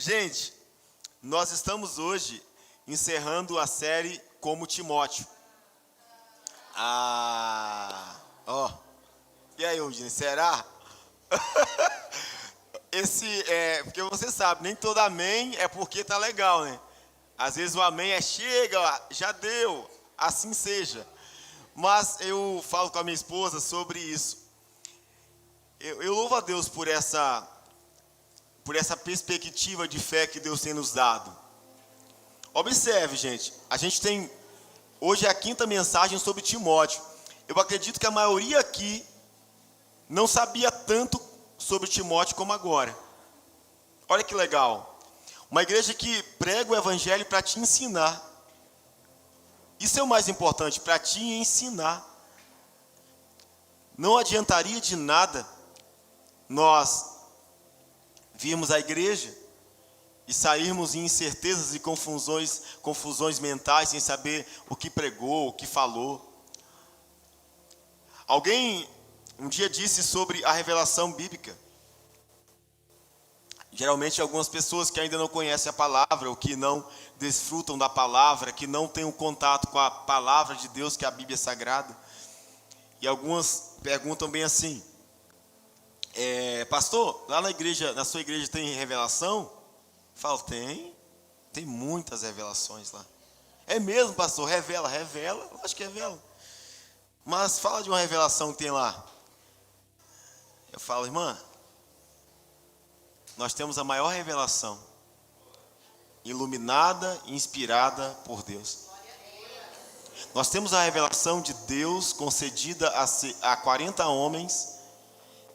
Gente, nós estamos hoje encerrando a série Como Timóteo. Ó. E aí, Undine, será? Porque você sabe, nem todo amém é porque tá legal, né? Às vezes o amém é chega, já deu, assim seja. Mas eu falo com a minha esposa sobre isso. Eu louvo a Deus por essa perspectiva de fé que Deus tem nos dado. Observe, gente, a gente tem, hoje é a 5ª mensagem sobre Timóteo. Eu acredito que a maioria aqui não sabia tanto sobre Timóteo como agora. Olha que legal. Uma igreja que prega o evangelho para te ensinar. Isso é o mais importante, para te ensinar. Não adiantaria de nada nós virmos à igreja e sairmos em incertezas e confusões mentais, sem saber o que pregou, o que falou. Alguém um dia disse sobre a revelação bíblica. Geralmente algumas pessoas que ainda não conhecem a palavra, ou que não desfrutam da palavra, que não têm um contato com a palavra de Deus, que é a Bíblia Sagrada. E algumas perguntam bem assim: pastor, lá na sua igreja tem revelação? Eu falo, tem muitas revelações lá. É mesmo, pastor? Revela, acho que revela. Mas fala de uma revelação que tem lá. Eu falo, irmã, nós temos a maior revelação, iluminada e inspirada por Deus. Nós temos a revelação de Deus concedida a 40 homens,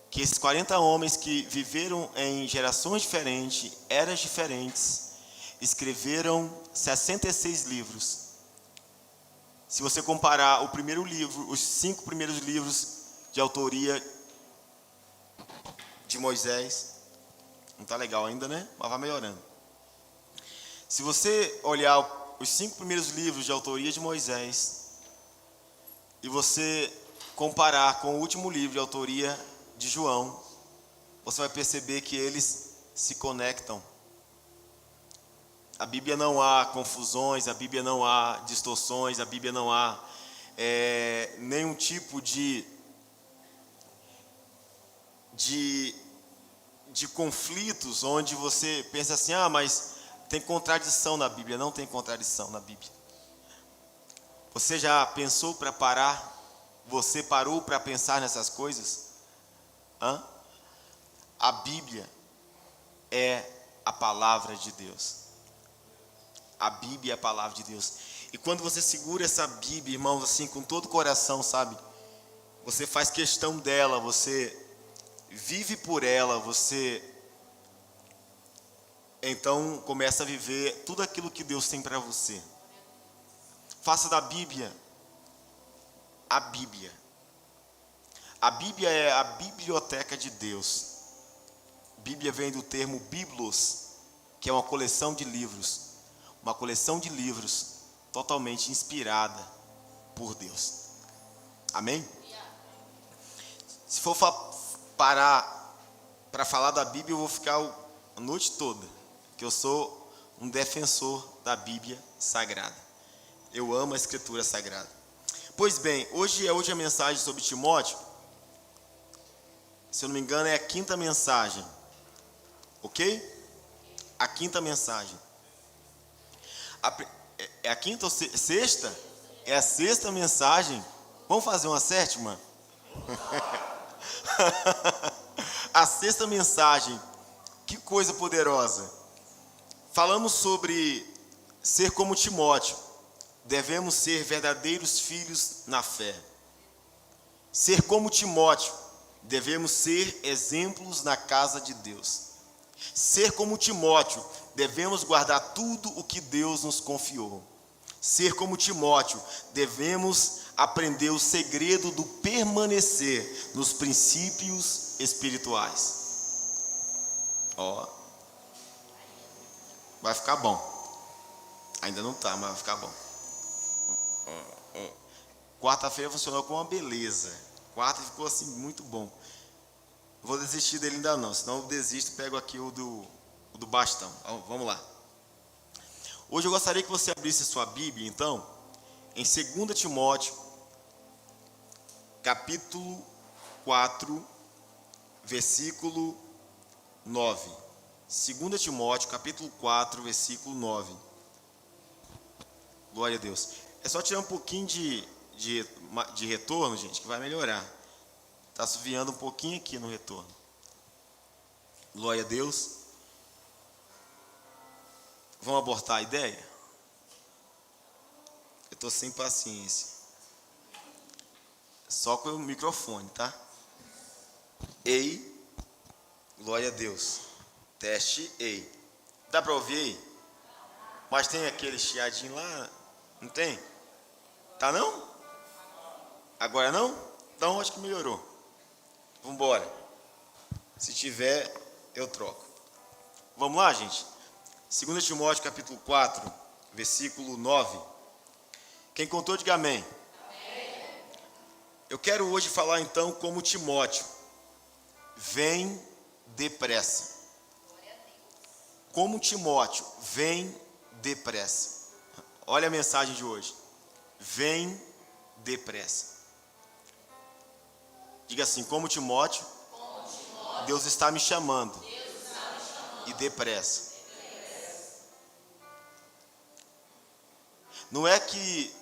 que esses 40 homens que viveram em gerações diferentes, eras diferentes, escreveram 66 livros. Se você comparar o primeiro livro, os 5 primeiros livros de autoria de Moisés, não está legal ainda, né? Mas vai melhorando. Se você olhar os 5 primeiros livros de autoria de Moisés e você comparar com o último livro de autoria de João, você vai perceber que eles se conectam. A Bíblia não há confusões, a Bíblia não há distorções, a Bíblia não há nenhum tipo de conflitos onde você pensa assim, mas tem contradição na Bíblia. Não tem contradição na Bíblia. Você já pensou para parar? Você parou para pensar nessas coisas? A Bíblia é a palavra de Deus. A Bíblia é a palavra de Deus. E quando você segura essa Bíblia, irmãos, assim, com todo o coração, sabe? Você faz questão dela, você vive por ela, você então começa a viver tudo aquilo que Deus tem para você. Faça da Bíblia a Bíblia. A Bíblia é a biblioteca de Deus. Bíblia vem do termo biblos, que é uma coleção de livros. Uma coleção de livros totalmente inspirada por Deus. Amém? Se for parar para falar da Bíblia, eu vou ficar a noite toda, que eu sou um defensor da Bíblia Sagrada. Eu amo a Escritura Sagrada. Pois bem, hoje a mensagem sobre Timóteo. Se eu não me engano, é a 5ª mensagem. Ok? A 5ª mensagem. É a 5ª ou 6ª? É a 6ª mensagem. Vamos fazer uma 7ª? A 6ª mensagem. Que coisa poderosa. Falamos sobre ser como Timóteo. Devemos ser verdadeiros filhos na fé. Ser como Timóteo. Devemos ser exemplos na casa de Deus. Ser como Timóteo. Devemos guardar tudo o que Deus nos confiou. Ser como Timóteo. Devemos aprender o segredo do permanecer nos princípios espirituais. Vai ficar bom. Ainda não está, mas vai ficar bom. Quarta-feira funcionou com uma beleza. Quarta ficou assim muito bom. Vou desistir dele ainda não, senão eu desisto e pego aqui o o do bastão. Vamos lá. Hoje eu gostaria que você abrisse sua Bíblia, então, em 2 Timóteo, capítulo 4, versículo 9. 2 Timóteo, capítulo 4, versículo 9. Glória a Deus. É só tirar um pouquinho de retorno, gente, que vai melhorar. Está assoviando um pouquinho aqui no retorno. Glória a Deus. Vamos abortar a ideia? Eu estou sem paciência. Só com o microfone, tá? Ei. Glória a Deus. Teste, ei. Dá para ouvir aí? Mas tem aquele chiadinho lá? Não tem? Tá não? Agora não? Então acho que melhorou. Vamos embora. Se tiver, eu troco. Vamos lá, gente? 2 Timóteo, capítulo 4, versículo 9. Quem contou, diga amém. Amém. Eu quero hoje falar então como Timóteo. Vem depressa. Como Timóteo, vem depressa. Olha a mensagem de hoje. Vem depressa. Diga assim, como Timóteo, Deus está me chamando. E depressa. Não é que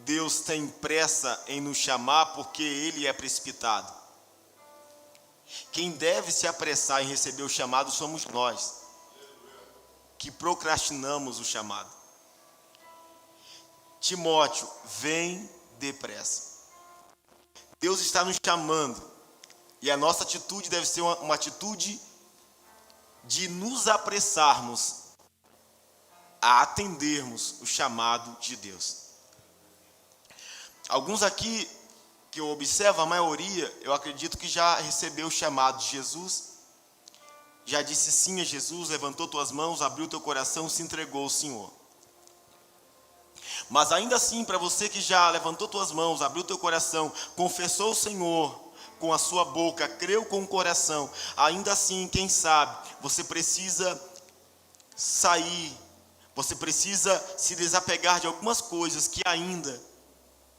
Deus tem pressa em nos chamar porque Ele é precipitado. Quem deve se apressar em receber o chamado somos nós, que procrastinamos o chamado. Timóteo, vem depressa. Deus está nos chamando e a nossa atitude deve ser uma atitude de nos apressarmos a atendermos o chamado de Deus. Alguns aqui que eu observo, a maioria, eu acredito que já recebeu o chamado de Jesus, já disse sim a Jesus, levantou tuas mãos, abriu teu coração, se entregou ao Senhor. Mas ainda assim, para você que já levantou tuas mãos, abriu teu coração, confessou o Senhor com a sua boca, creu com o coração, ainda assim, quem sabe, você precisa sair, você precisa se desapegar de algumas coisas que ainda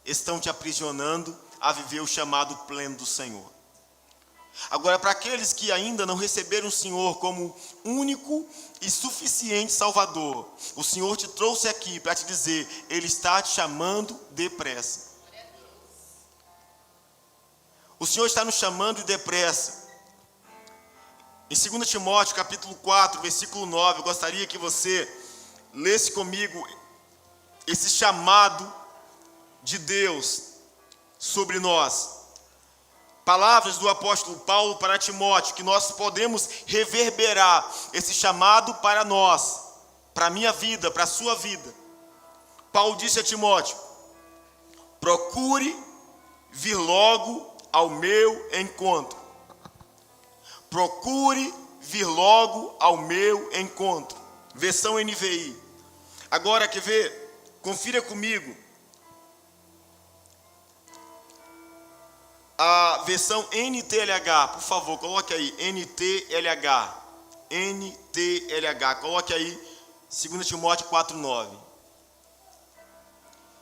estão te aprisionando a viver o chamado pleno do Senhor. Agora, para aqueles que ainda não receberam o Senhor como único e suficiente Salvador, o Senhor te trouxe aqui para te dizer, Ele está te chamando depressa. O Senhor está nos chamando depressa. Em 2 Timóteo, capítulo 4, versículo 9, eu gostaria que você lesse comigo esse chamado de Deus sobre nós. Palavras do apóstolo Paulo para Timóteo, que nós podemos reverberar esse chamado para nós, para a minha vida, para a sua vida. Paulo disse a Timóteo, procure vir logo ao meu encontro. Procure vir logo ao meu encontro. Versão NVI. Agora, quer ver? Confira comigo. A versão NTLH, por favor, coloque aí, NTLH, coloque aí, 2 Timóteo 4,9.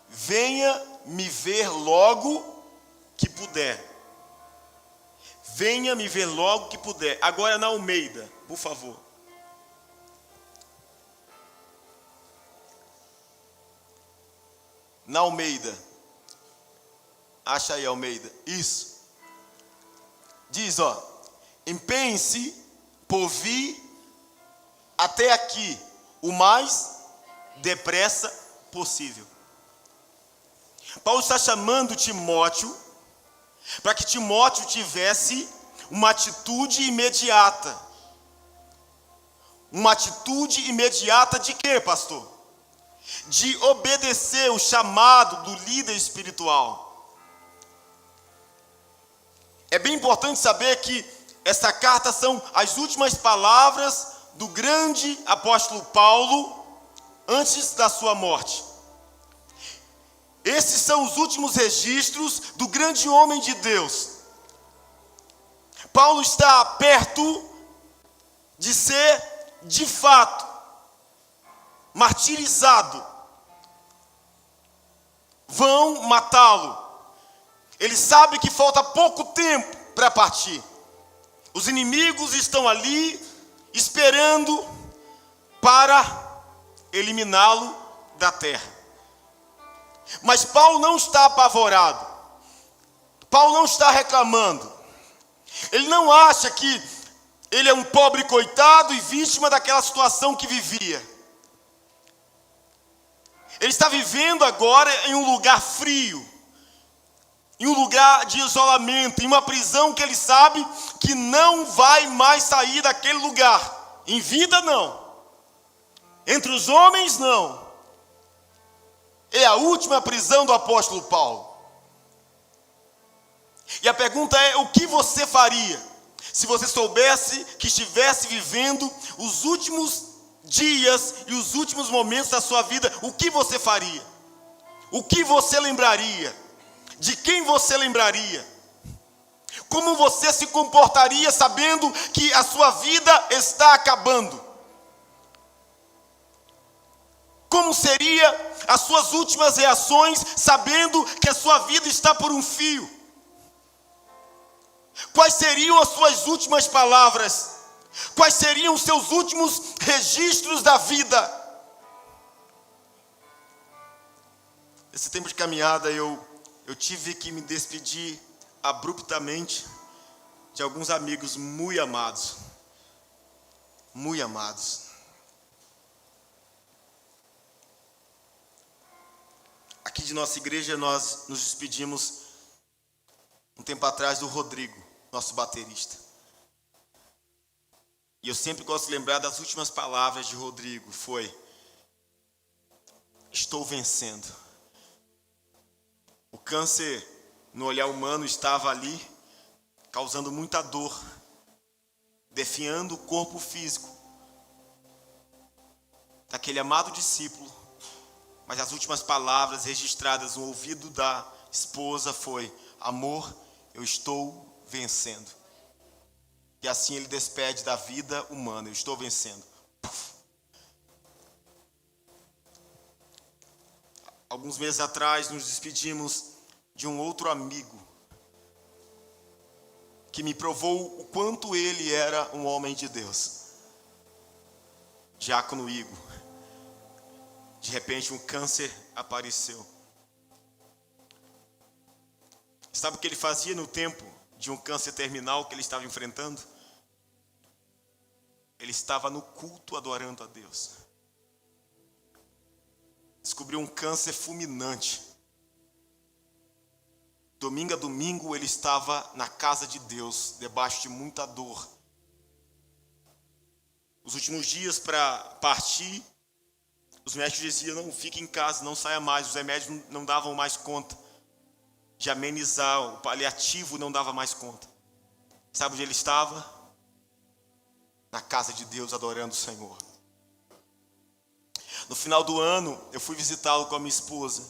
Venha me ver logo que puder. Venha me ver logo que puder. Agora na Almeida, por favor. Na Almeida. Acha aí, Almeida. Isso. Diz, empenhe-se por vir até aqui o mais depressa possível. Paulo está chamando Timóteo para que Timóteo tivesse uma atitude imediata. Uma atitude imediata de quê, pastor? De obedecer o chamado do líder espiritual. É bem importante saber que essa carta são as últimas palavras do grande apóstolo Paulo antes da sua morte. Esses são os últimos registros do grande homem de Deus. Paulo está perto de ser de fato martirizado, vão matá-lo. Ele sabe que falta pouco tempo para partir. Os inimigos estão ali esperando para eliminá-lo da terra. Mas Paulo não está apavorado. Paulo não está reclamando. Ele não acha que ele é um pobre coitado e vítima daquela situação que vivia. Ele está vivendo agora em um lugar frio, em um lugar de isolamento, em uma prisão que ele sabe que não vai mais sair daquele lugar. Em vida, não. Entre os homens, não. É a última prisão do apóstolo Paulo. E a pergunta é: o que você faria se você soubesse que estivesse vivendo os últimos dias e os últimos momentos da sua vida? O que você faria? O que você lembraria? De quem você lembraria? Como você se comportaria sabendo que a sua vida está acabando? Como seriam as suas últimas reações sabendo que a sua vida está por um fio? Quais seriam as suas últimas palavras? Quais seriam os seus últimos registros da vida? Nesse tempo de caminhada eu tive que me despedir abruptamente de alguns amigos muito amados. Muito amados. Aqui de nossa igreja nós nos despedimos um tempo atrás do Rodrigo, nosso baterista. E eu sempre gosto de lembrar das últimas palavras de Rodrigo. Foi: estou vencendo. O câncer no olhar humano estava ali, causando muita dor, definhando o corpo físico daquele amado discípulo. Mas as últimas palavras registradas no ouvido da esposa foi: amor, eu estou vencendo. E assim ele despede da vida humana: eu estou vencendo. Alguns meses atrás nos despedimos de um outro amigo que me provou o quanto ele era um homem de Deus. Diácono Igor. De repente um câncer apareceu. Sabe o que ele fazia no tempo de um câncer terminal que ele estava enfrentando? Ele estava no culto adorando a Deus. Descobriu um câncer fulminante. Domingo a domingo ele estava na casa de Deus, debaixo de muita dor. Os últimos dias para partir, os médicos diziam: não, fique em casa, não saia mais. Os remédios não davam mais conta de amenizar, o paliativo não dava mais conta. Sabe onde ele estava? Na casa de Deus, adorando o Senhor. No final do ano, eu fui visitá-lo com a minha esposa.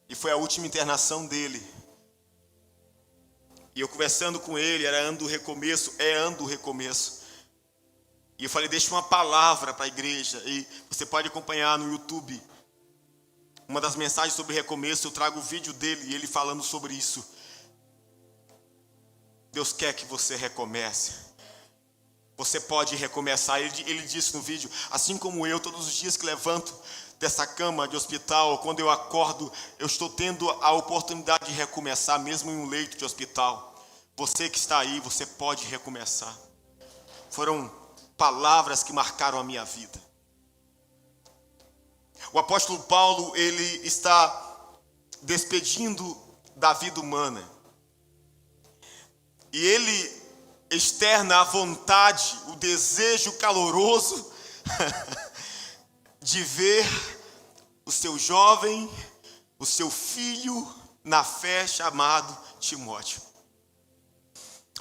E foi a última internação dele. E eu conversando com ele, era ano do recomeço, é ano do recomeço. E eu falei: deixa uma palavra para a igreja. E você pode acompanhar no YouTube. Uma das mensagens sobre recomeço, eu trago o vídeo dele e ele falando sobre isso. Deus quer que você recomece. Você pode recomeçar. Ele disse no vídeo: assim como eu, todos os dias que levanto dessa cama de hospital, quando eu acordo, eu estou tendo a oportunidade de recomeçar, mesmo em um leito de hospital. Você que está aí, você pode recomeçar. Foram palavras que marcaram a minha vida. O apóstolo Paulo, ele está despedindo da vida humana. E ele externa a vontade, o desejo caloroso de ver o seu jovem, o seu filho na fé, chamado Timóteo.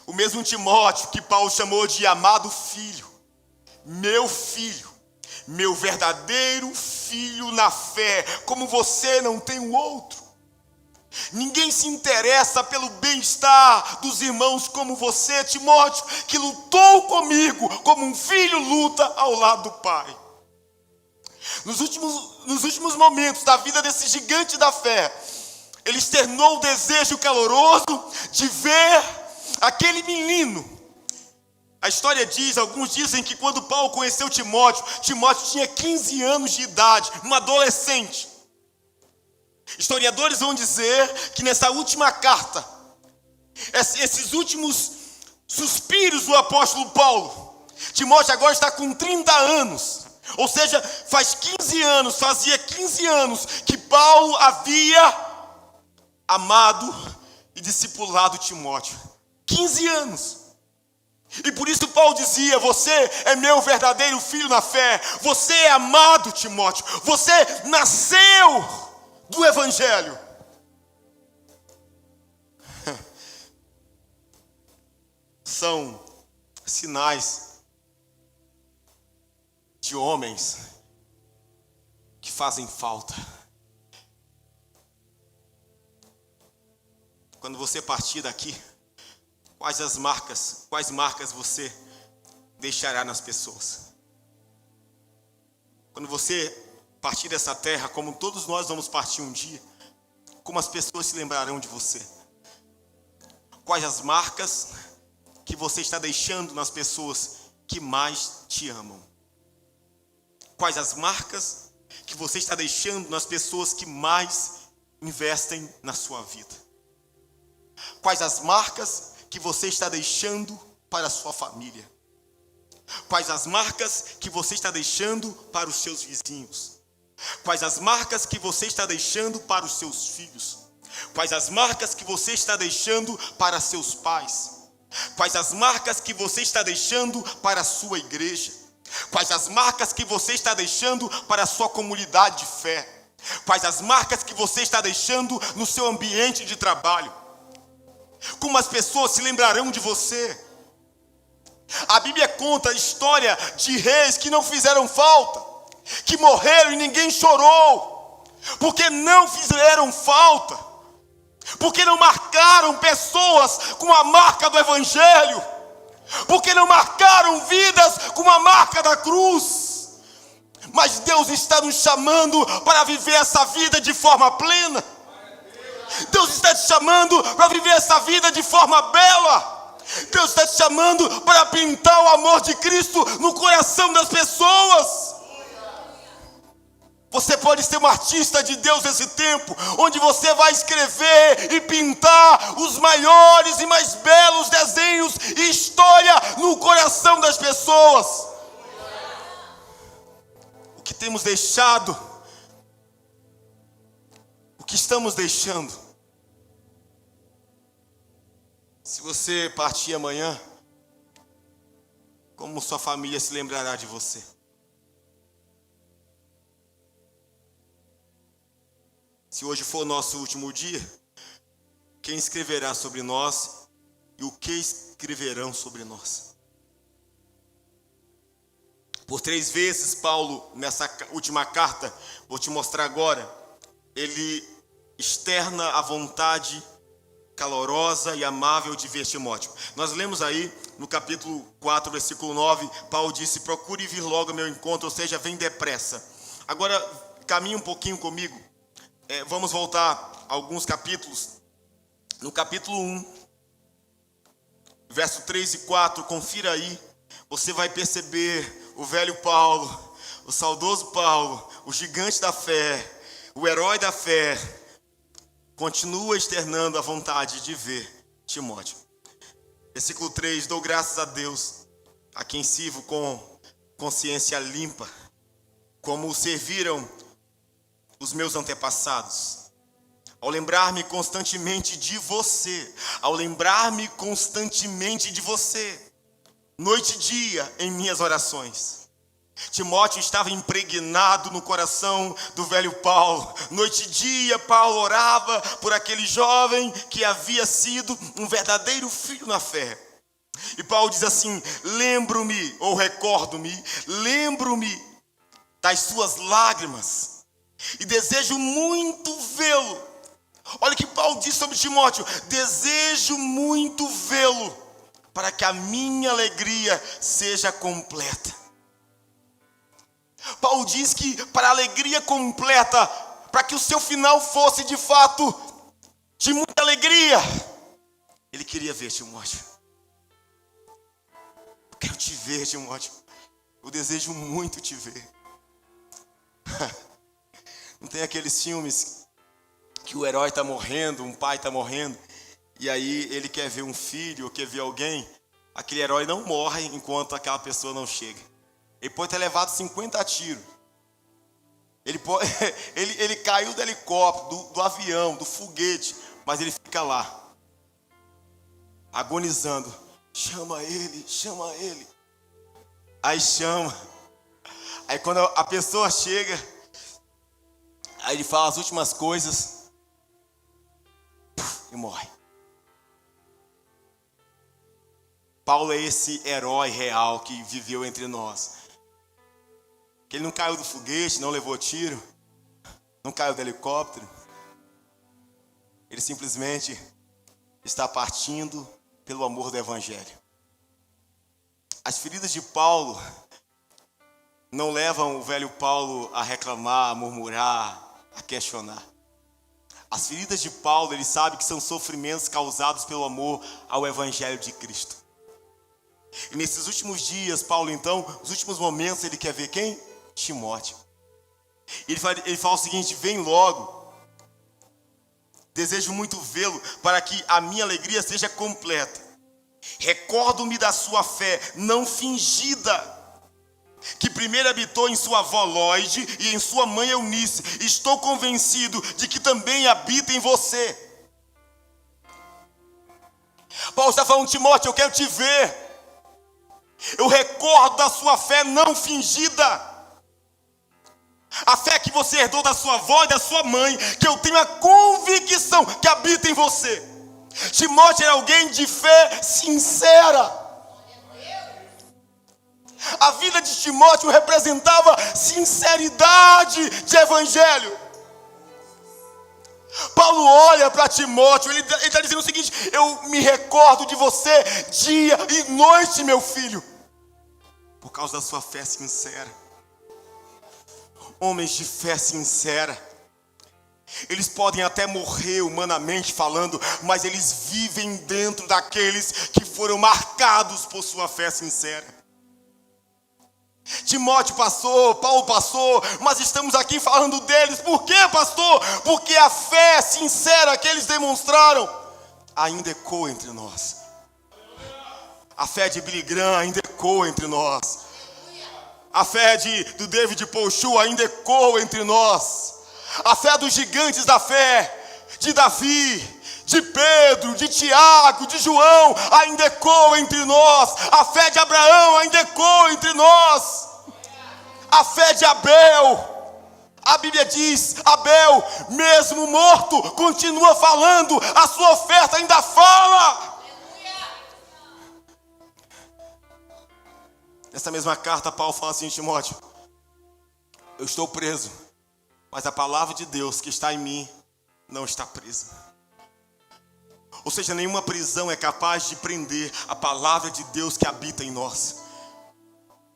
O mesmo Timóteo que Paulo chamou de amado filho, meu verdadeiro filho na fé, como você não tem o outro. Ninguém se interessa pelo bem-estar dos irmãos como você, Timóteo, que lutou comigo como um filho luta ao lado do pai. Nos últimos momentos da vida desse gigante da fé, ele externou o desejo caloroso de ver aquele menino. A história diz, alguns dizem que quando Paulo conheceu Timóteo, Timóteo tinha 15 anos de idade, um adolescente. Historiadores vão dizer que nessa última carta, esses últimos suspiros do apóstolo Paulo, Timóteo agora está com 30 anos. Ou seja, fazia 15 anos que Paulo havia amado e discipulado Timóteo. 15 anos. E por isso Paulo dizia: você é meu verdadeiro filho na fé. Você é amado, Timóteo. Você nasceu do Evangelho. São sinais de homens que fazem falta. Quando você partir daqui, quais marcas você deixará nas pessoas? Quando você partir dessa terra, como todos nós vamos partir um dia, como as pessoas se lembrarão de você? Quais as marcas que você está deixando nas pessoas que mais te amam? Quais as marcas que você está deixando nas pessoas que mais investem na sua vida? Quais as marcas que você está deixando para a sua família? Quais as marcas que você está deixando para os seus vizinhos? Quais as marcas que você está deixando para os seus filhos? Quais as marcas que você está deixando para seus pais? Quais as marcas que você está deixando para a sua igreja? Quais as marcas que você está deixando para a sua comunidade de fé? Quais as marcas que você está deixando no seu ambiente de trabalho? Como as pessoas se lembrarão de você? A Bíblia conta a história de reis que não fizeram falta, que morreram e ninguém chorou, porque não fizeram falta, porque não marcaram pessoas com a marca do Evangelho, porque não marcaram vidas com a marca da cruz. Mas Deus está nos chamando para viver essa vida de forma plena. Deus está te chamando para viver essa vida de forma bela. Deus está te chamando para pintar o amor de Cristo no coração das pessoas. Você pode ser um artista de Deus nesse tempo, onde você vai escrever e pintar os maiores e mais belos desenhos e história no coração das pessoas. O que temos deixado, o que estamos deixando. Se você partir amanhã, como sua família se lembrará de você? Se hoje for o nosso último dia, quem escreverá sobre nós e o que escreverão sobre nós? Por 3 vezes, Paulo, nessa última carta, vou te mostrar agora, ele externa a vontade calorosa e amável de ver Timóteo. Nós lemos aí no capítulo 4, versículo 9, Paulo disse: procure vir logo ao meu encontro, ou seja, vem depressa. Agora, caminhe um pouquinho comigo. Vamos voltar a alguns capítulos. No capítulo 1, verso 3 e 4, confira aí. Você vai perceber o velho Paulo, o saudoso Paulo, o gigante da fé, o herói da fé, continua externando a vontade de ver Timóteo. Versículo 3, dou graças a Deus, a quem sirvo com consciência limpa, como serviram os meus antepassados, ao lembrar-me constantemente de você, noite e dia em minhas orações. Timóteo estava impregnado no coração do velho Paulo. Noite e dia Paulo orava por aquele jovem que havia sido um verdadeiro filho na fé. E Paulo diz assim: lembro-me das suas lágrimas, e desejo muito vê-lo, Olha o que Paulo diz sobre Timóteo: desejo muito vê-lo, para que a minha alegria seja completa. Paulo diz que para a alegria completa, para que o seu final fosse de fato de muita alegria, ele queria ver Timóteo. Eu quero te ver, Timóteo. Eu desejo muito te ver. Não tem aqueles filmes que o herói está morrendo, um pai está morrendo, e aí ele quer ver um filho, ou quer ver alguém. Aquele herói não morre enquanto aquela pessoa não chega. Ele pode ter levado 50 tiros. Ele caiu do helicóptero, do avião, do foguete, mas ele fica lá, agonizando. Chama ele, chama ele. Aí chama. Aí quando a pessoa chega, aí ele fala as últimas coisas e morre. Paulo é esse herói real que viveu entre nós. Que ele não caiu do foguete, não levou tiro, não caiu do helicóptero. Ele simplesmente está partindo pelo amor do Evangelho. As feridas de Paulo não levam o velho Paulo a reclamar, a murmurar, a questionar. As feridas de Paulo, ele sabe que são sofrimentos causados pelo amor ao Evangelho de Cristo. E nesses últimos dias, Paulo então, nos últimos momentos, ele quer ver quem? Timóteo. Ele fala o seguinte: vem logo. Desejo muito vê-lo, para que a minha alegria seja completa. Recordo-me da sua fé não fingida, que primeiro habitou em sua avó Lóide e em sua mãe Eunice. Estou convencido de que também habita em você. Paulo está falando: Timóteo, eu quero te ver. Eu recordo da sua fé não fingida. A fé que você herdou da sua avó e da sua mãe, que eu tenho a convicção que habita em você. Timóteo era alguém de fé sincera. A vida de Timóteo representava sinceridade de evangelho. Paulo olha para Timóteo, ele está dizendo o seguinte: eu me recordo de você dia e noite, meu filho, por causa da sua fé sincera. Homens de fé sincera, eles podem até morrer humanamente falando, mas eles vivem dentro daqueles que foram marcados por sua fé sincera. Timóteo passou, Paulo passou, mas estamos aqui falando deles. Por quê, pastor? Porque a fé sincera que eles demonstraram ainda ecoa entre nós. A fé de Billy Graham ainda ecoa entre nós. A fé do David Pochou ainda ecoa entre nós. A fé dos gigantes da fé, de Davi, de Pedro, de Tiago, de João, ainda ecoa entre nós. A fé de Abraão ainda ecoa entre nós. A fé de Abel, a Bíblia diz: Abel, mesmo morto, continua falando, a sua oferta ainda fala. Nessa mesma carta, Paulo fala assim: Timóteo, eu estou preso, mas a palavra de Deus que está em mim não está presa. Ou seja, nenhuma prisão é capaz de prender a palavra de Deus que habita em nós.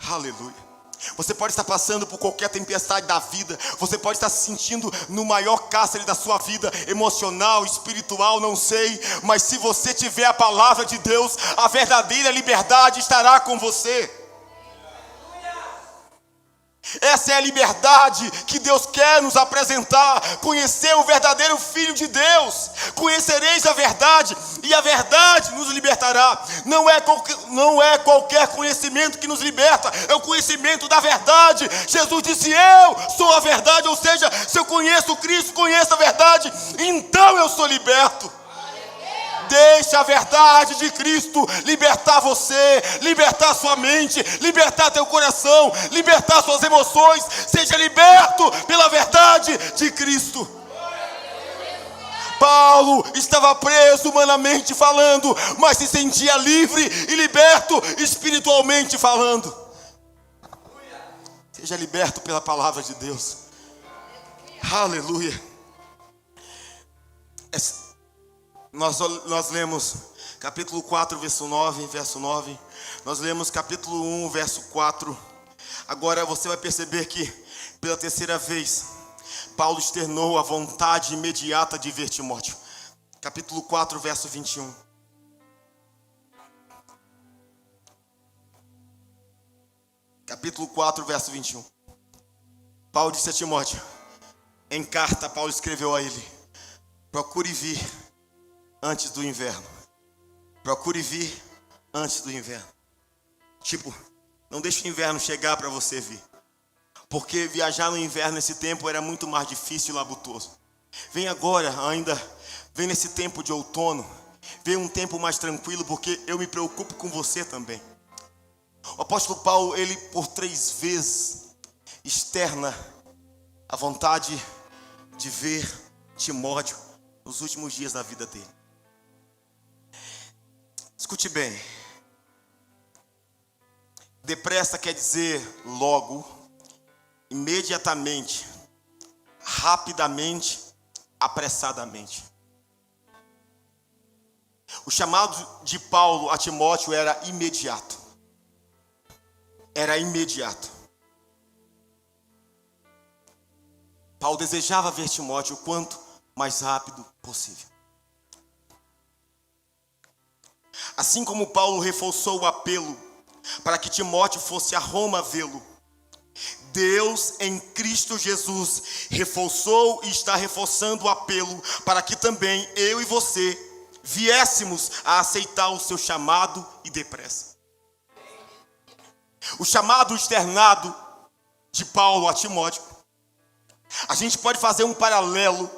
Aleluia. Você pode estar passando por qualquer tempestade da vida. Você pode estar se sentindo no maior cárcere da sua vida, emocional, espiritual, não sei. Mas se você tiver a palavra de Deus, a verdadeira liberdade estará com você. Essa é a liberdade que Deus quer nos apresentar. Conhecer o verdadeiro Filho de Deus. Conhecereis a verdade, e a verdade nos libertará. Não é qualquer conhecimento que nos liberta, é o conhecimento da verdade. Jesus disse: eu sou a verdade. Ou seja, se eu conheço Cristo, conheço a verdade, então eu sou liberto. Deixa a verdade de Cristo libertar você, libertar sua mente, libertar teu coração, libertar suas emoções. Seja liberto pela verdade de Cristo. Paulo estava preso humanamente falando, mas se sentia livre e liberto espiritualmente falando. Seja liberto pela palavra de Deus. Aleluia. Nós lemos capítulo 4, verso 9. Nós lemos capítulo 1, verso 4. Agora você vai perceber que, pela terceira vez, Paulo externou a vontade imediata de ver Timóteo. Capítulo 4, verso 21. Capítulo 4, verso 21. Paulo disse a Timóteo, em carta Paulo escreveu a ele, procure vir antes do inverno. Procure vir antes do inverno. Tipo, não deixe o inverno chegar para você vir. Porque viajar no inverno nesse tempo era muito mais difícil e labutoso. Vem agora ainda, vem nesse tempo de outono. Vem um tempo mais tranquilo, porque eu me preocupo com você também. O apóstolo Paulo, ele por 3 vezes externa a vontade de ver Timóteo nos últimos dias da vida dele. Escute bem. Depressa quer dizer logo, imediatamente, rapidamente, apressadamente. O chamado de Paulo a Timóteo era imediato. Era imediato. Paulo desejava ver Timóteo o quanto mais rápido possível. Assim como Paulo reforçou o apelo para que Timóteo fosse a Roma vê-lo, Deus em Cristo Jesus reforçou e está reforçando o apelo para que também eu e você viéssemos a aceitar o seu chamado e depressa. O chamado externado de Paulo a Timóteo, a gente pode fazer um paralelo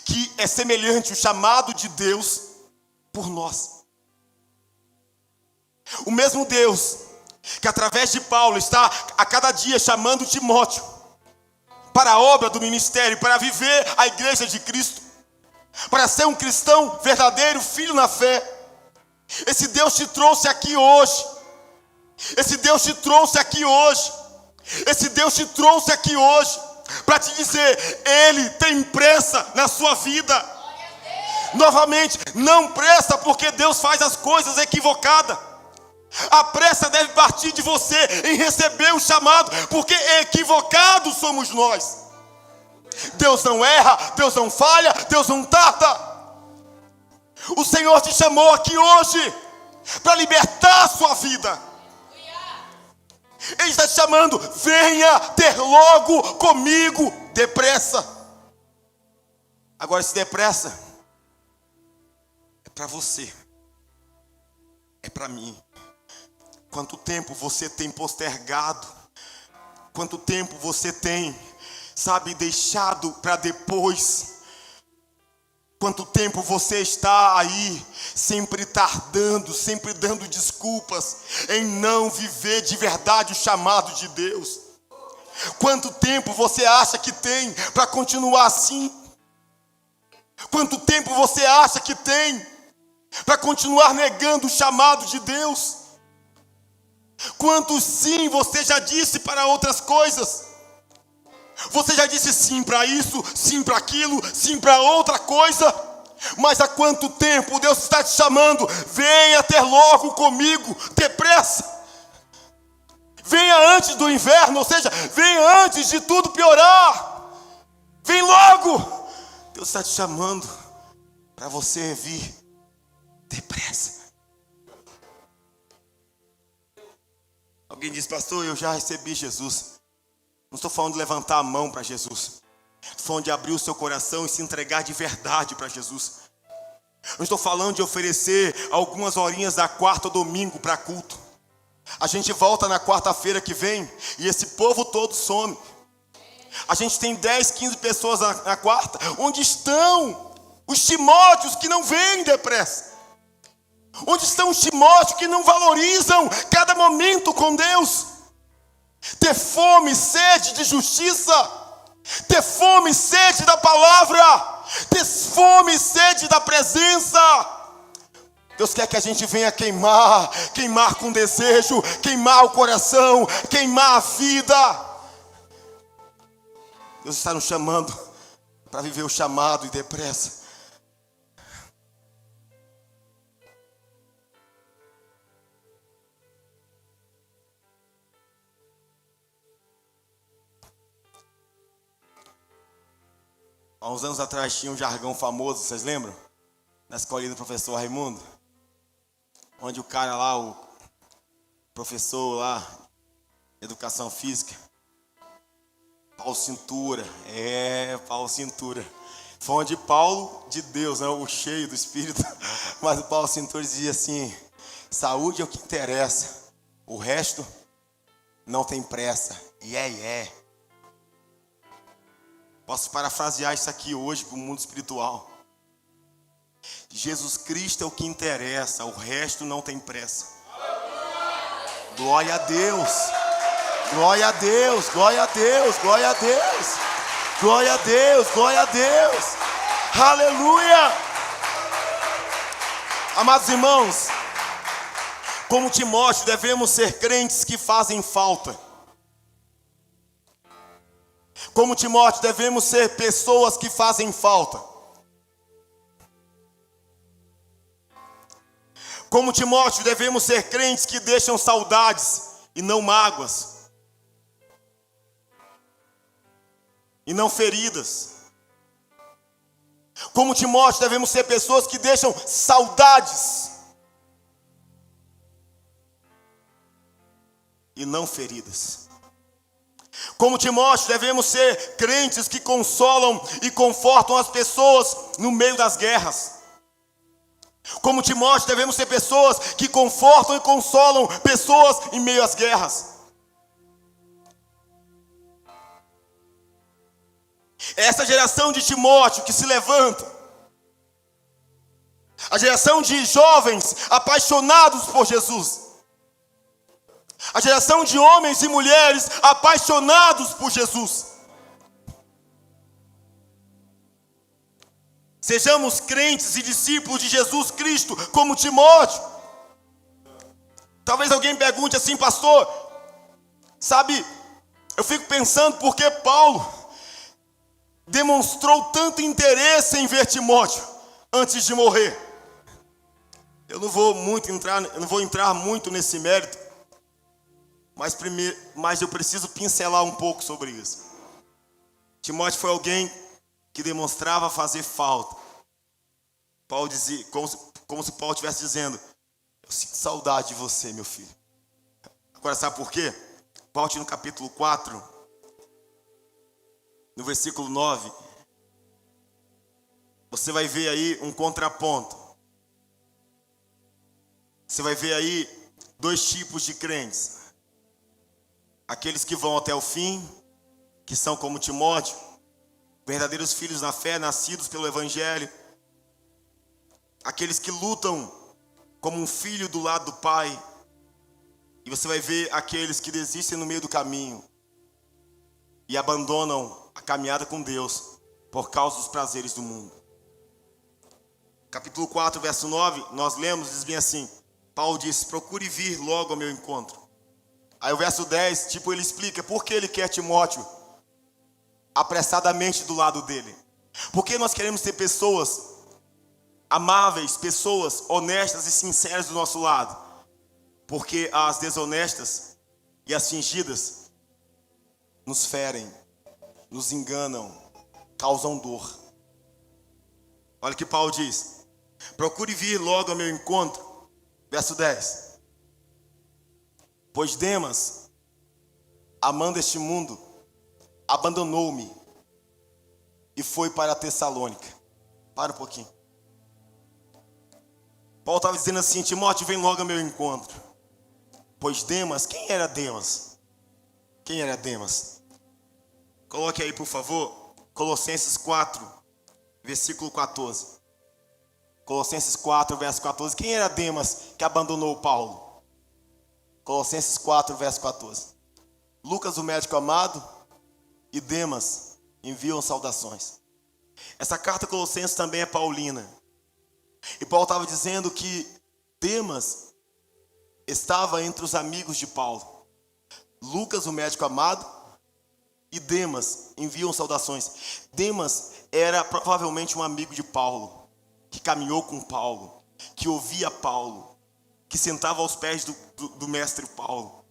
que é semelhante ao chamado de Deus por nós. O mesmo Deus que através de Paulo está a cada dia chamando Timóteo para a obra do ministério, para viver a igreja de Cristo, para ser um cristão verdadeiro, filho na fé. Esse Deus te trouxe aqui hoje. Esse Deus te trouxe aqui hoje. Esse Deus te trouxe aqui hoje para te dizer, Ele tem pressa na sua vida. Novamente, não pressa porque Deus faz as coisas equivocadas. A pressa deve partir de você em receber o chamado, porque equivocados somos nós. Deus não erra, Deus não falha, Deus não tarda. O Senhor te chamou aqui hoje para libertar a sua vida. Ele está te chamando, venha ter logo comigo, depressa. Agora, esse depressa é para você, é para mim. Quanto tempo você tem postergado? Quanto tempo você tem, deixado para depois? Quanto tempo você está aí, sempre tardando, sempre dando desculpas em não viver de verdade o chamado de Deus? Quanto tempo você acha que tem para continuar assim? Quanto tempo você acha que tem para continuar negando o chamado de Deus? Quanto sim você já disse para outras coisas? Você já disse sim para isso, sim para aquilo, sim para outra coisa? Mas há quanto tempo Deus está te chamando? Venha ter logo comigo, depressa. Venha antes do inverno, ou seja, venha antes de tudo piorar. Vem logo. Deus está te chamando para você vir depressa. Alguém diz, pastor, eu já recebi Jesus. Não estou falando de levantar a mão para Jesus. Estou falando de abrir o seu coração e se entregar de verdade para Jesus. Não estou falando de oferecer algumas horinhas da quarta ou domingo para culto. A gente volta na quarta-feira que vem e esse povo todo some. A gente tem 10, 15 pessoas na quarta. Onde estão os Timóteos que não vêm depressa? Onde estão os Timóteos que não valorizam cada momento com Deus? Ter fome e sede de justiça, ter fome e sede da palavra, ter fome e sede da presença. Deus quer que a gente venha queimar com desejo, queimar o coração, queimar a vida. Deus está nos chamando para viver o chamado e depressa. Há uns anos atrás tinha um jargão famoso, vocês lembram? Na escolinha do professor Raimundo. Onde o cara lá, o professor lá, de educação física, Paulo Cintura, Paulo Cintura. Foi onde Paulo de Deus, né, o cheio do Espírito, mas o Paulo Cintura dizia assim: saúde é o que interessa, o resto não tem pressa. Posso parafrasear isso aqui hoje para o mundo espiritual. Jesus Cristo é o que interessa, o resto não tem pressa. Glória a Deus, glória a Deus, glória a Deus, glória a Deus, glória a Deus, glória a Deus, aleluia. Amados irmãos, como Timóteo, devemos ser crentes que fazem falta. Como Timóteo, devemos ser pessoas que fazem falta. Como Timóteo, devemos ser crentes que deixam saudades e não mágoas. E não feridas. Como Timóteo, devemos ser pessoas que deixam saudades e não feridas. Como Timóteo, devemos ser crentes que consolam e confortam as pessoas no meio das guerras. Como Timóteo, devemos ser pessoas que confortam e consolam pessoas em meio às guerras. Essa geração de Timóteo que se levanta, a geração de jovens apaixonados por Jesus, a geração de homens e mulheres apaixonados por Jesus. Sejamos crentes e discípulos de Jesus Cristo como Timóteo. Talvez alguém pergunte assim: pastor, sabe, eu fico pensando por que Paulo demonstrou tanto interesse em ver Timóteo antes de morrer. Eu não vou entrar muito nesse mérito, mas eu preciso pincelar um pouco sobre isso. Timóteo foi alguém que demonstrava fazer falta. Paulo dizia, como se Paulo estivesse dizendo: eu sinto saudade de você, meu filho. Agora sabe por quê? Paulo, no capítulo 4, no versículo 9, você vai ver aí um contraponto. Você vai ver aí dois tipos de crentes. Aqueles que vão até o fim, que são como Timóteo, verdadeiros filhos na fé, nascidos pelo Evangelho. Aqueles que lutam como um filho do lado do pai. E você vai ver aqueles que desistem no meio do caminho e abandonam a caminhada com Deus por causa dos prazeres do mundo. Capítulo 4, verso 9, nós lemos, diz bem assim: Paulo disse: procure vir logo ao meu encontro. Aí o verso 10, ele explica por que ele quer Timóteo apressadamente do lado dele. Porque nós queremos ter pessoas amáveis, pessoas honestas e sinceras do nosso lado. Porque as desonestas e as fingidas nos ferem, nos enganam, causam dor. Olha o que Paulo diz: procure vir logo ao meu encontro. Verso 10. Pois Demas, amando este mundo, abandonou-me e foi para Tessalônica. Para um pouquinho. Paulo estava dizendo assim: Timóteo, vem logo ao meu encontro. Pois Demas, quem era Demas? Quem era Demas? Coloque aí, por favor, Colossenses 4, versículo 14. Colossenses 4, verso 14. Quem era Demas que abandonou Paulo? Colossenses 4, verso 14. Lucas, o médico amado, e Demas enviam saudações. Essa carta Colossenses também é paulina. E Paulo estava dizendo que Demas estava entre os amigos de Paulo. Lucas, o médico amado, e Demas enviam saudações. Demas era provavelmente um amigo de Paulo, que caminhou com Paulo, que ouvia Paulo, que sentava aos pés do mestre Paulo.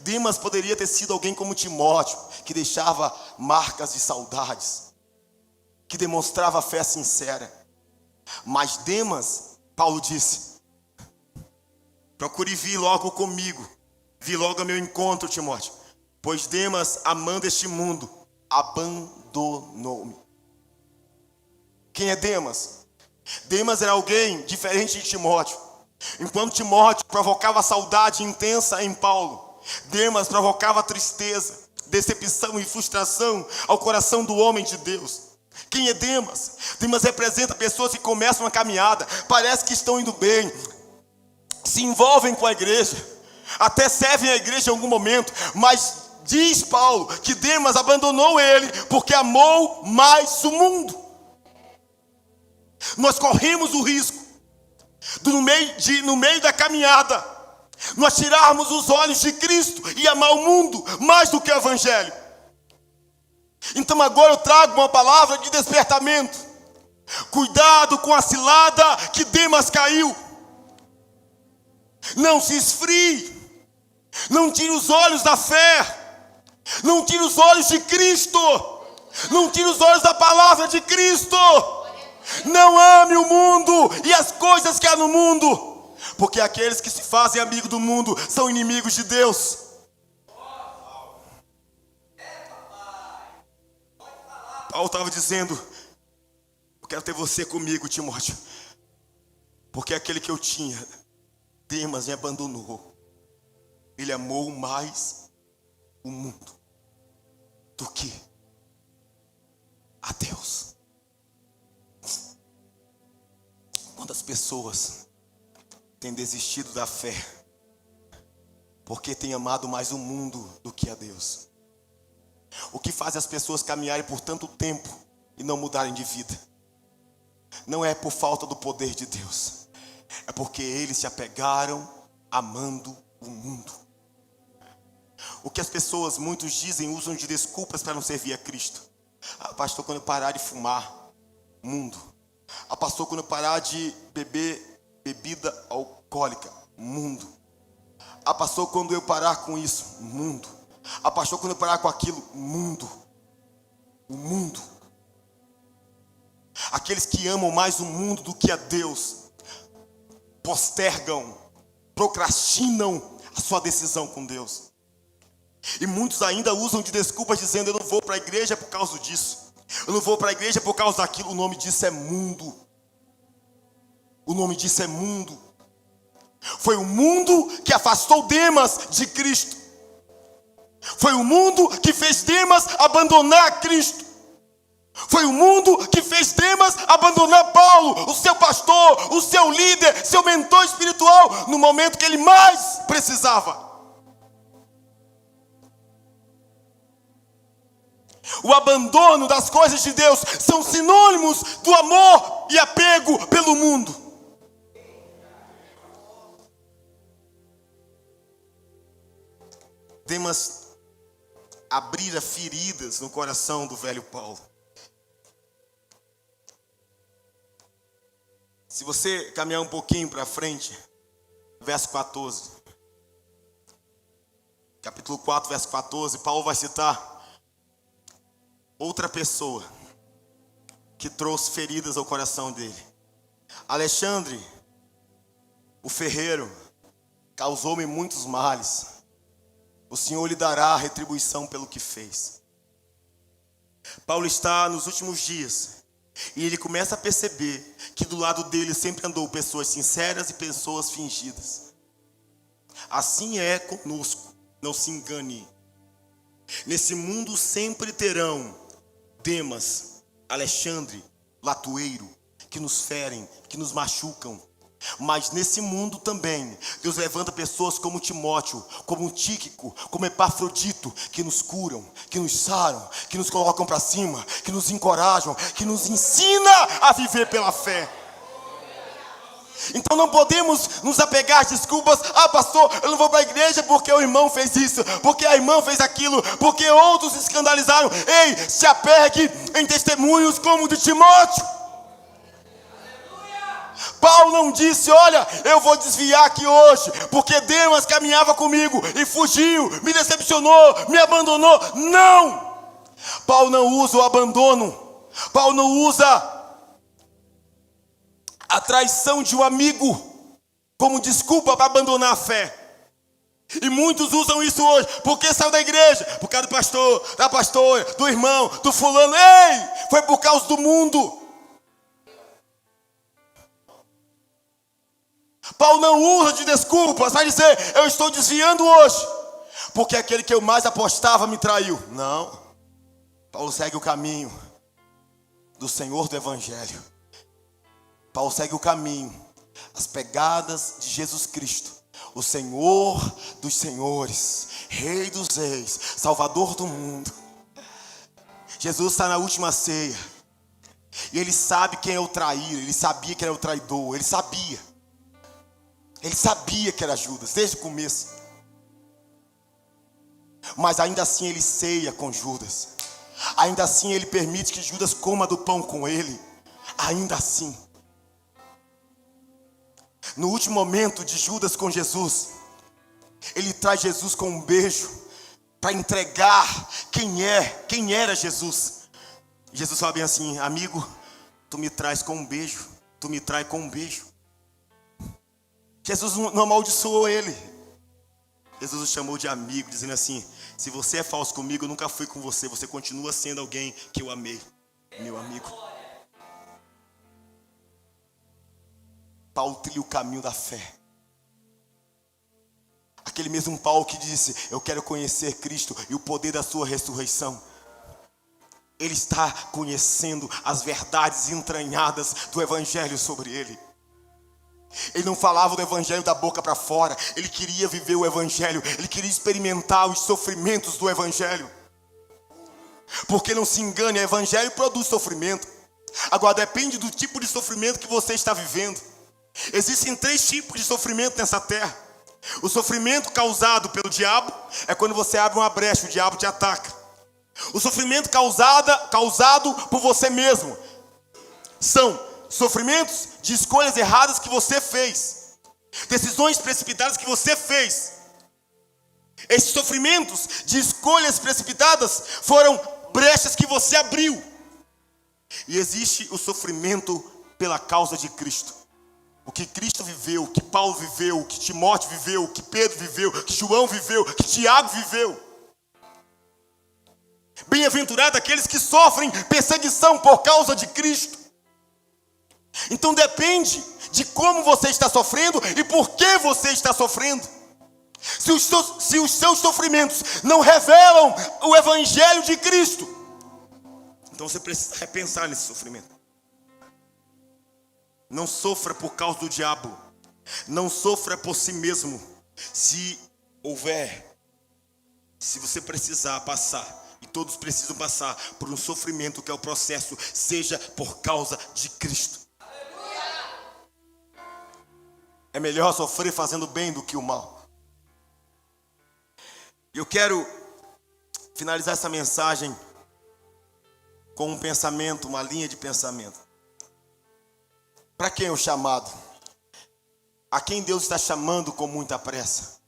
Demas poderia ter sido alguém como Timóteo, que deixava marcas de saudades. que demonstrava fé sincera. Mas Demas, Paulo disse, procure vir logo comigo, vir logo ao meu encontro, Timóteo, pois Demas, amando este mundo, abandonou-me. Quem é Demas? Demas era alguém diferente de Timóteo. Enquanto Timóteo provocava saudade intensa em Paulo, Demas provocava tristeza, decepção e frustração ao coração do homem de Deus. Quem é Demas? Demas representa pessoas que começam uma caminhada, parece que estão indo bem, se envolvem com a igreja, até servem a igreja em algum momento, mas diz Paulo que Demas abandonou ele porque amou mais o mundo. Nós corremos o risco de, no meio da caminhada, nós tirarmos os olhos de Cristo e amar o mundo mais do que o Evangelho. Então agora eu trago uma palavra de despertamento. Cuidado com a cilada que Demas caiu. Não se esfrie. Não tire os olhos da fé. Não tire os olhos de Cristo. Não tire os olhos da palavra de Cristo. Não ame o mundo e as coisas que há no mundo, porque aqueles que se fazem amigos do mundo são inimigos de Deus. Paulo estava dizendo, eu quero ter você comigo, Timóteo, porque aquele que eu tinha, Demas, me abandonou. Ele amou mais o mundo do que a Deus. Quantas pessoas têm desistido da fé porque têm amado mais o mundo do que a Deus? O que faz as pessoas caminharem por tanto tempo e não mudarem de vida? Não é por falta do poder de Deus, é porque eles se apegaram amando o mundo. O que as pessoas, muitos dizem, usam de desculpas para não servir a Cristo. Ah, pastor, quando eu parar de fumar, mundo. Ah, pastor, quando eu parar de beber bebida alcoólica, mundo. Ah, pastor, quando eu parar com isso, mundo. Ah, pastor, quando eu parar com aquilo, mundo. O mundo. Aqueles que amam mais o mundo do que a Deus postergam, procrastinam a sua decisão com Deus. E muitos ainda usam de desculpas dizendo, eu não vou para a igreja por causa disso. Eu não vou para a igreja por causa daquilo. O nome disso é mundo. O nome disso é mundo. Foi o mundo que afastou Demas de Cristo. Foi o mundo que fez Demas abandonar Cristo. Foi o mundo que fez Demas abandonar Paulo, o seu pastor, o seu líder, seu mentor espiritual, no momento que ele mais precisava. O abandono das coisas de Deus são sinônimos do amor e apego pelo mundo. Demas abrira feridas no coração do velho Paulo. Se você caminhar um pouquinho para frente, verso 14. Capítulo 4, verso 14, Paulo vai citar outra pessoa que trouxe feridas ao coração dele. Alexandre, o ferreiro, causou-me muitos males. O Senhor lhe dará a retribuição pelo que fez. Paulo está nos últimos dias e ele começa a perceber que do lado dele sempre andou pessoas sinceras e pessoas fingidas. Assim é conosco, não se engane. Nesse mundo sempre terão Demas, Alexandre, latoeiro, que nos ferem, que nos machucam. Mas nesse mundo também, Deus levanta pessoas como Timóteo, como Tíquico, como Epafrodito, que nos curam, que nos saram, que nos colocam para cima, que nos encorajam, que nos ensina a viver pela fé. Então não podemos nos apegar às desculpas. Ah, pastor, eu não vou para a igreja porque o irmão fez isso, porque a irmã fez aquilo, porque outros se escandalizaram. Ei, se apegue em testemunhos como o de Timóteo. Paulo não disse, olha, eu vou desviar aqui hoje, porque Demas caminhava comigo e fugiu, me decepcionou, me abandonou. Não! Paulo não usa o abandono Paulo não usa a traição de um amigo como desculpa para abandonar a fé. E muitos usam isso hoje. Por que saiu da igreja? Por causa do pastor, da pastora, do irmão, do fulano. Ei, foi por causa do mundo. Paulo não usa de desculpas, vai dizer, eu estou desviando hoje, porque aquele que eu mais apostava me traiu. Não. Paulo segue o caminho do Senhor do Evangelho. Paulo segue o caminho, as pegadas de Jesus Cristo. O Senhor dos senhores, Rei dos reis, Salvador do mundo. Jesus está na última ceia. E ele sabe quem é o traíra. Ele sabia que era o traidor. Ele sabia. Ele sabia que era Judas, desde o começo. Mas ainda assim ele ceia com Judas. Ainda assim ele permite que Judas coma do pão com ele. Ainda assim. No último momento de Judas com Jesus, ele traz Jesus com um beijo para entregar quem era Jesus. Jesus fala bem assim, amigo, tu me traz com um beijo, tu me traz com um beijo. Jesus não amaldiçoou ele. Jesus o chamou de amigo, dizendo assim, se você é falso comigo, eu nunca fui com você, você continua sendo alguém que eu amei, meu amigo. Paulo trilha o caminho da fé. Aquele mesmo Paulo que disse, eu quero conhecer Cristo e o poder da sua ressurreição. Ele está conhecendo as verdades entranhadas do Evangelho sobre ele. Ele não falava do Evangelho da boca para fora. Ele queria viver o Evangelho. Ele queria experimentar os sofrimentos do Evangelho. Porque não se engane, o Evangelho produz sofrimento. Agora depende do tipo de sofrimento que você está vivendo. Existem 3 tipos de sofrimento nessa terra. O sofrimento causado pelo diabo é quando você abre uma brecha, o diabo te ataca. O sofrimento causado por você mesmo são sofrimentos de escolhas erradas que você fez, decisões precipitadas que você fez. Esses sofrimentos de escolhas precipitadas foram brechas que você abriu. E existe o sofrimento pela causa de Cristo. O que Cristo viveu, o que Paulo viveu, o que Timóteo viveu, o que Pedro viveu, o que João viveu, o que Tiago viveu. Bem-aventurado aqueles que sofrem perseguição por causa de Cristo. Então depende de como você está sofrendo e por que você está sofrendo. Se os seus sofrimentos não revelam o Evangelho de Cristo, então você precisa repensar nesse sofrimento. Não sofra por causa do diabo. Não sofra por si mesmo. Se você precisar passar, e todos precisam passar por um sofrimento que é o processo, seja por causa de Cristo. É melhor sofrer fazendo bem do que o mal. Eu quero finalizar essa mensagem com um pensamento, uma linha de pensamento. Para quem é o chamado? A quem Deus está chamando com muita pressa?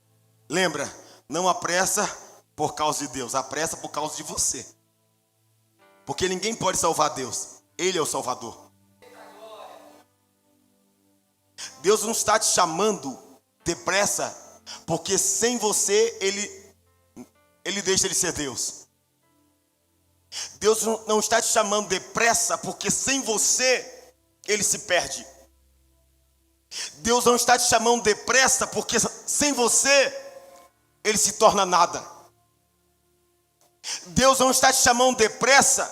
Lembra, não apressa por causa de Deus, apressa por causa de você. Porque ninguém pode salvar Deus, Ele é o Salvador. Deus não está te chamando depressa, porque sem você Ele deixa de ser Deus. Deus não está te chamando depressa, porque sem você Ele se perde. Deus não está te chamando depressa, porque sem você Ele se torna nada. Deus não está te chamando depressa,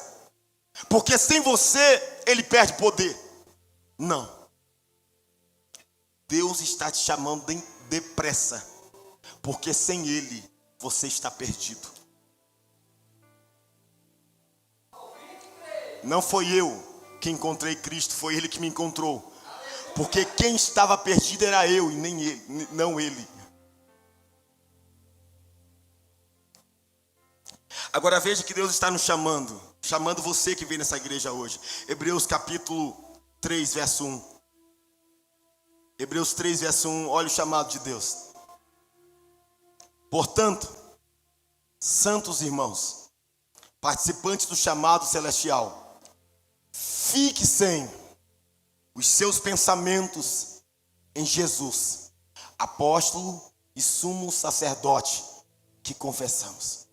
porque sem você Ele perde poder. Não. Deus está te chamando depressa, porque sem Ele você está perdido. Não foi eu que encontrei Cristo, foi Ele que me encontrou. Porque quem estava perdido era eu e nem ele, não Ele. Agora veja que Deus está nos chamando você que vem nessa igreja hoje. Hebreus capítulo 3, verso 1. Hebreus 3, verso 1, olha o chamado de Deus. Portanto, santos irmãos, participantes do chamado celestial, Fixem os seus pensamentos em Jesus, apóstolo e sumo sacerdote que confessamos.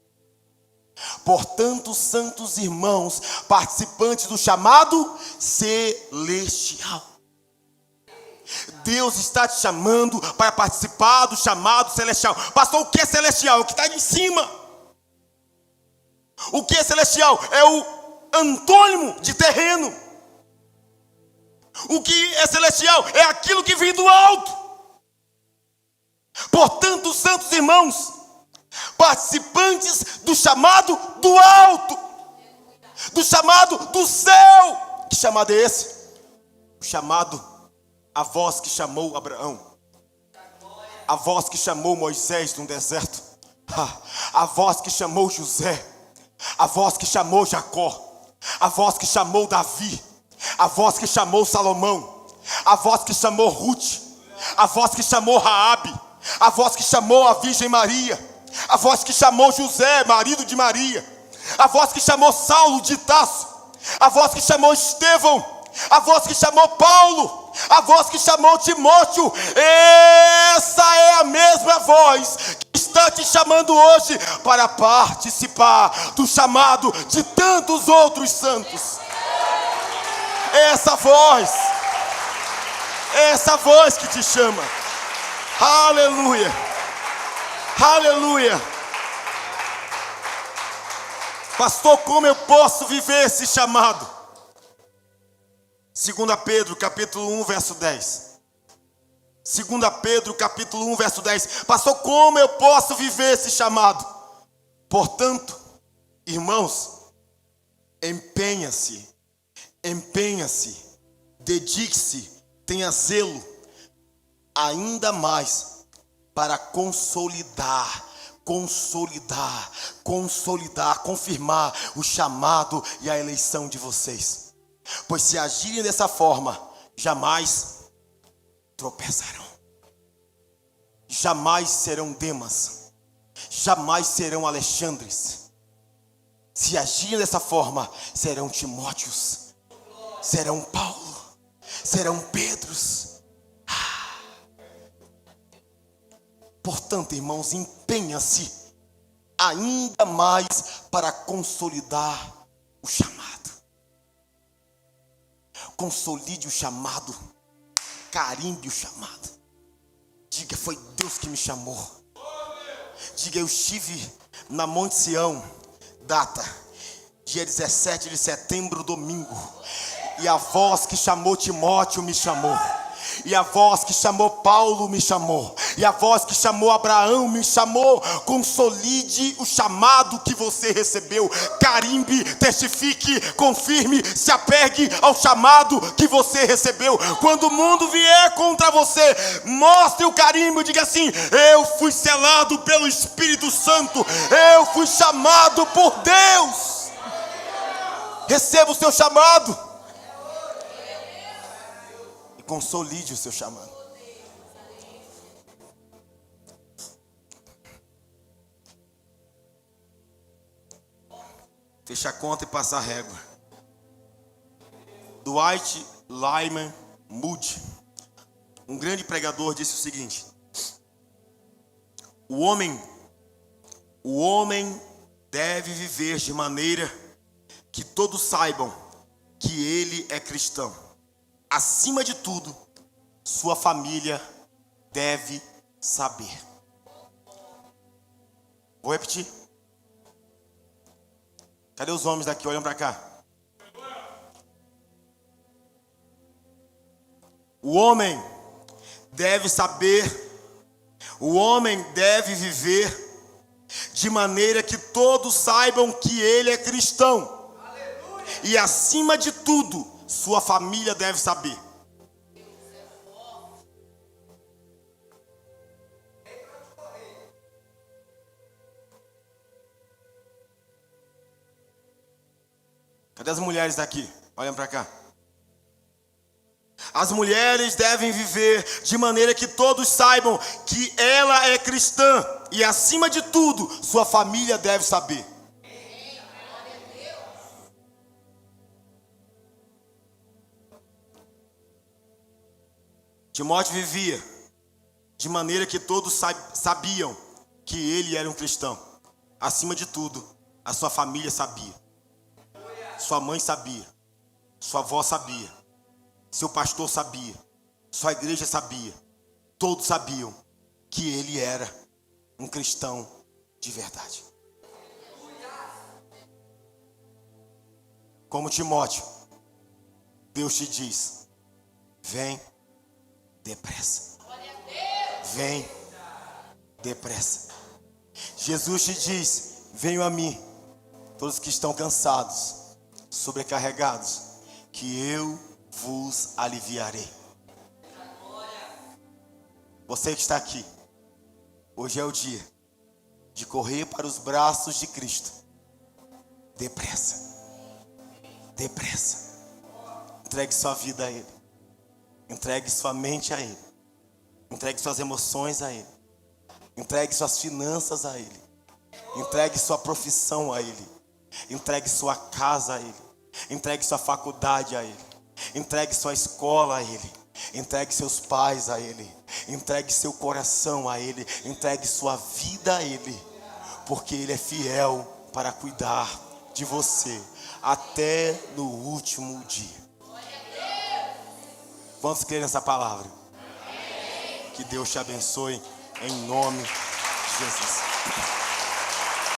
Portanto, santos irmãos, participantes do chamado celestial. Deus está te chamando para participar do chamado celestial. Pastor, o que é celestial? O que está em cima. O que é celestial? É o antônimo de terreno. O que é celestial? É aquilo que vem do alto. Portanto, santos irmãos, participantes do chamado do alto, do chamado do céu. Que chamado é esse? O chamado, a voz que chamou Abraão, a voz que chamou Moisés no deserto, a voz que chamou José, a voz que chamou Jacó, a voz que chamou Davi, a voz que chamou Salomão, a voz que chamou Ruth, a voz que chamou Raabe, a voz que chamou a Virgem Maria, a voz que chamou José, marido de Maria, a voz que chamou Saulo de Tarso, a voz que chamou Estevão, a voz que chamou Paulo, a voz que chamou Timóteo. Essa é a mesma voz que está te chamando hoje para participar do chamado de tantos outros santos. Essa voz que te chama. Aleluia, aleluia. Pastor, como eu posso viver esse chamado? 2 Pedro capítulo 1 verso 10. 2 Pedro capítulo 1 verso 10. Pastor, como eu posso viver esse chamado? Portanto, irmãos, empenha-se, dedique-se, tenha zelo ainda mais para consolidar, confirmar o chamado e a eleição de vocês. Pois se agirem dessa forma, jamais tropeçarão, jamais serão Demas, jamais serão Alexandres. Se agirem dessa forma, serão Timóteos, serão Paulo, serão Pedros. Portanto, irmãos, empenha-se ainda mais para consolidar o chamado. Consolide o chamado, carimbe o chamado. Diga, foi Deus que me chamou. Diga, eu estive na Monte Sião, data, dia 17 de setembro, domingo, e a voz que chamou Timóteo me chamou. E a voz que chamou Paulo me chamou. E a voz que chamou Abraão me chamou. Consolide o chamado que você recebeu. Carimbe, testifique, confirme, se apegue ao chamado que você recebeu. Quando o mundo vier contra você, mostre o carimbo, diga assim: eu fui selado pelo Espírito Santo, eu fui chamado por Deus. Receba o seu chamado. Consolide o seu chamado. Fecha a conta e passa a régua. Dwight Lyman Moody, um grande pregador, disse o seguinte: o homem deve viver de maneira que todos saibam que ele é cristão. Acima de tudo, sua família deve saber. Vou repetir. Cadê os homens daqui? Olham para cá. O homem deve saber, o homem deve viver de maneira que todos saibam que ele é cristão. E acima de tudo, sua família deve saber. Cadê as mulheres daqui? Olhem para cá. As mulheres devem viver de maneira que todos saibam que ela é cristã. E acima de tudo, sua família deve saber. Timóteo vivia de maneira que todos sabiam que ele era um cristão. Acima de tudo, a sua família sabia. Sua mãe sabia. Sua avó sabia. Seu pastor sabia. Sua igreja sabia. Todos sabiam que ele era um cristão de verdade. Como Timóteo, Deus te diz: vem depressa. Vem depressa. Jesus te diz: venham a mim, todos que estão cansados, sobrecarregados, que eu vos aliviarei. Você que está aqui, hoje é o dia de correr para os braços de Cristo. Depressa. Depressa. Entregue sua vida a Ele. Entregue sua mente a Ele. Entregue suas emoções a Ele. Entregue suas finanças a Ele. Entregue sua profissão a Ele. Entregue sua casa a Ele. Entregue sua faculdade a Ele. Entregue sua escola a Ele. Entregue seus pais a Ele. Entregue seu coração a Ele. Entregue sua vida a Ele. Porque Ele é fiel para cuidar de você até no último dia. Vamos crer nessa palavra? Que Deus te abençoe em nome de Jesus.